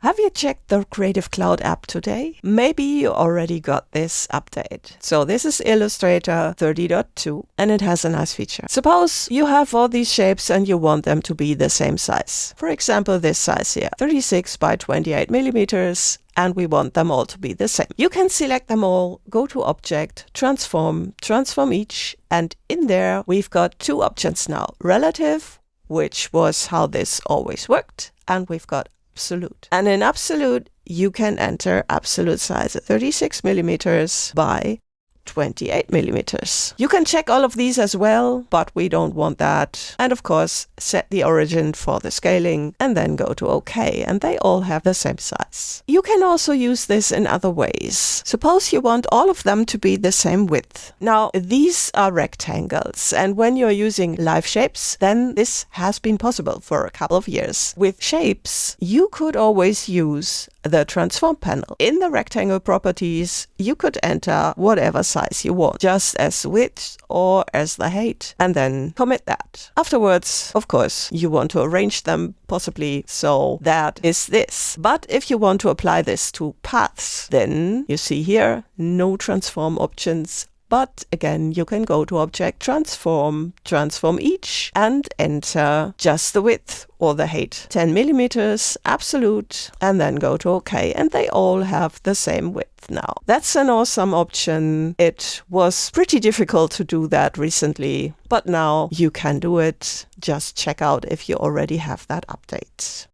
Have you checked the Creative Cloud app today? Maybe you already got this update. So this is Illustrator 30.2 and it has a nice feature. Suppose you have all these shapes and you want them to be the same size. For example, this size here, 36 by 28 millimeters. And we want them all to be the same. You can select them all, go to Object, Transform, Transform Each, and in there we've got two options now. Relative, which was how this always worked, and we've got Absolute. And in Absolute, you can enter absolute size 36 millimeters by 28 millimeters. You can check all of these as well, but we don't want that. And of course, set the origin for the scaling and then go to OK, and they all have the same size. You can also use this in other ways. Suppose you want all of them to be the same width. Now, these are rectangles, and when you're using live shapes, then this has been possible for a couple of years. With shapes, you could always use the transform panel. In the rectangle properties, you could enter whatever size you want, just as width or as the height, and then commit that. Afterwards, of course, you want to arrange them possibly so that is this. But if you want to apply this to paths, then you see here, no transform options. But again, you can go to Object, Transform, Transform Each, and enter just the width or the height. 10 millimeters, absolute, and then go to OK. And they all have the same width now. That's an awesome option. It was pretty difficult to do that recently, but now you can do it. Just check out if you already have that update.